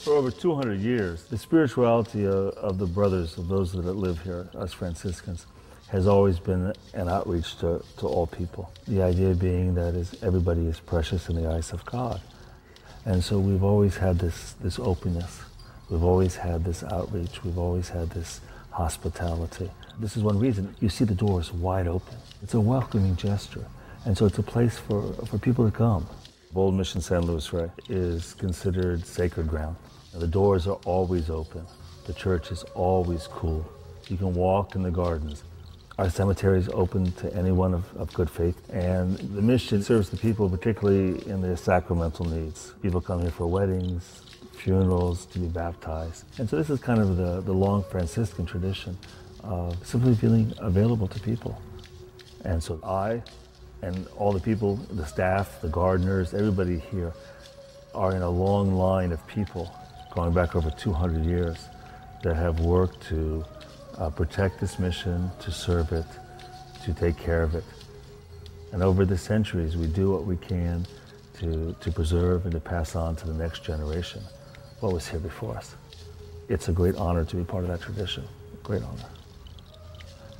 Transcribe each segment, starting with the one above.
For over 200 years, the spirituality of the brothers, of those that live here, us Franciscans, has always been an outreach to all people. The idea being that everybody is precious in the eyes of God. And so we've always had this openness. We've always had this outreach. We've always had this hospitality. This is one reason you see the doors wide open. It's a welcoming gesture. And so it's a place for people to come. Old Mission San Luis Rey is considered sacred ground. The doors are always open. The church is always cool. You can walk in the gardens. Our cemetery is open to anyone of good faith. And the mission serves the people, particularly in their sacramental needs. People come here for weddings, funerals, to be baptized. And so this is kind of the long Franciscan tradition of simply feeling available to people. And so I and all the people, the staff, the gardeners, everybody here are in a long line of people going back over 200 years that have worked to protect this mission, to serve it, to take care of it. And over the centuries, we do what we can to preserve and to pass on to the next generation what was here before us. It's a great honor to be part of that tradition, a great honor.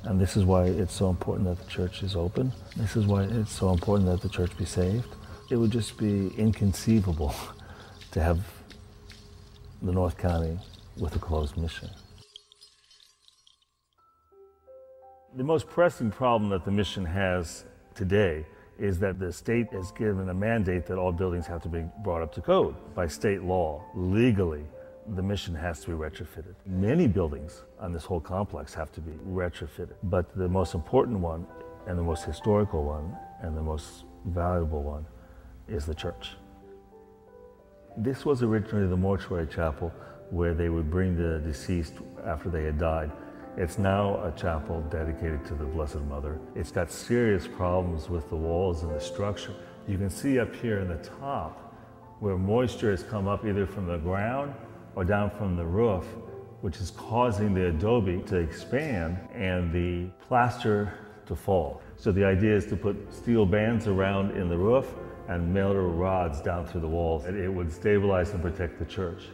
And this is why it's so important that the church is open. This is why it's so important that the church be saved. It would just be inconceivable to have the North County with a closed mission. The most pressing problem that the mission has today is that the state has given a mandate that all buildings have to be brought up to code. By state law, legally, the mission has to be retrofitted. Many buildings on this whole complex have to be retrofitted, but the most important one and the most historical one and the most valuable one is the church. This was originally the mortuary chapel where they would bring the deceased after they had died. It's now a chapel dedicated to the Blessed Mother. It's got serious problems with the walls and the structure. You can see up here in the top where moisture has come up either from the ground or down from the roof, which is causing the adobe to expand and the plaster to fall. So the idea is to put steel bands around in the roof and metal rods down through the walls. And it would stabilize and protect the church.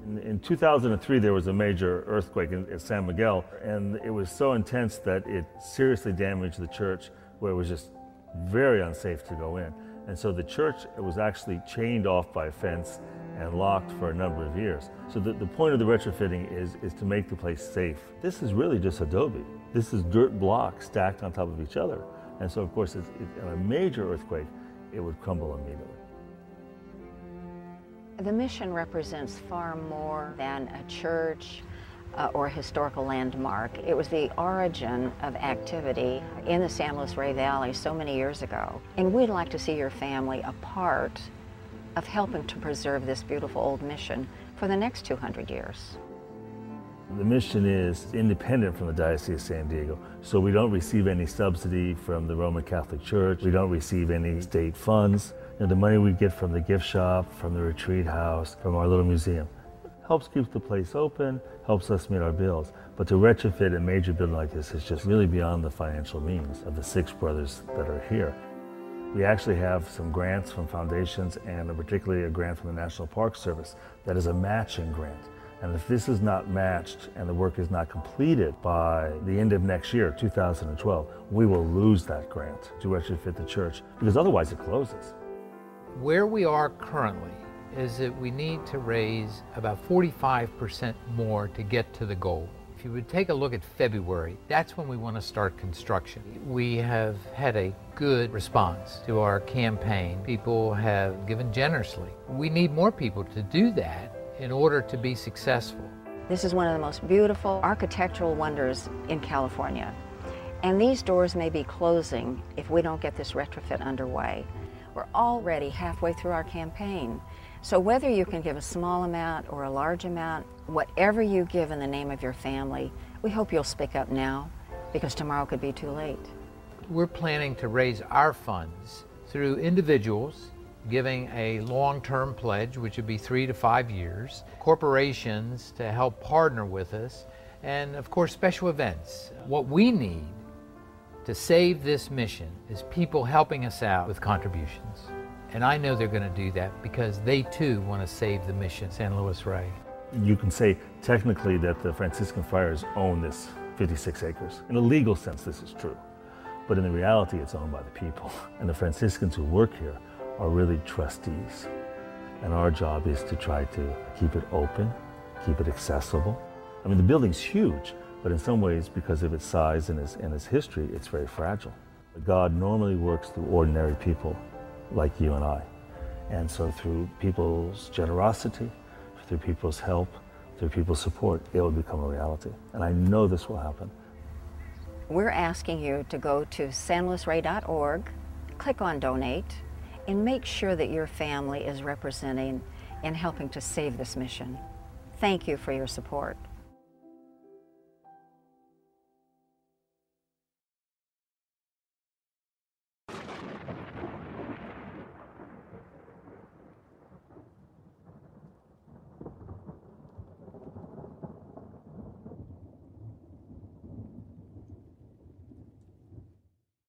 In 2003, there was a major earthquake in San Miguel, and it was so intense that it seriously damaged the church, where it was just very unsafe to go in. And so the church was actually chained off by a fence and locked for a number of years. So the point of the retrofitting is to make the place safe. This is really just adobe. This is dirt blocks stacked on top of each other. And so of course, in a major earthquake, it would crumble immediately. The mission represents far more than a church or a historical landmark. It was the origin of activity in the San Luis Rey Valley so many years ago. And we'd like to see your family a part of helping to preserve this beautiful old mission for the next 200 years. The mission is independent from the Diocese of San Diego, so we don't receive any subsidy from the Roman Catholic Church. We don't receive any state funds. The money we get from the gift shop, from the retreat house, from our little museum, helps keep the place open, helps us meet our bills. But to retrofit a major building like this is just really beyond the financial means of the 6 brothers that are here. We actually have some grants from foundations and particularly a grant from the National Park Service that is a matching grant. And if this is not matched and the work is not completed by the end of next year, 2012, we will lose that grant to retrofit the church because otherwise it closes. Where we are currently is that we need to raise about 45% more to get to the goal. If you would take a look at February, that's when we want to start construction. We have had a good response to our campaign. People have given generously. We need more people to do that in order to be successful. This is one of the most beautiful architectural wonders in California. And these doors may be closing if we don't get this retrofit underway. We're already halfway through our campaign. So whether you can give a small amount or a large amount, whatever you give in the name of your family, we hope you'll speak up now, because tomorrow could be too late. We're planning to raise our funds through individuals giving a long-term pledge, which would be 3 to 5 years, corporations to help partner with us, and of course special events. What we need to save this mission is people helping us out with contributions. And I know they're going to do that because they too want to save the mission, San Luis Rey. You can say technically that the Franciscan friars own this 56 acres. In a legal sense, this is true. But in the reality, it's owned by the people. And the Franciscans who work here are really trustees. And our job is to try to keep it open, keep it accessible. I mean, the building's huge, but in some ways, because of its size and its history, it's very fragile. God normally works through ordinary people like you and I. And so through people's generosity, through people's help, through people's support, it will become a reality. And I know this will happen. We're asking you to go to sanluisrey.org, click on Donate, and make sure that your family is representing and helping to save this mission. Thank you for your support.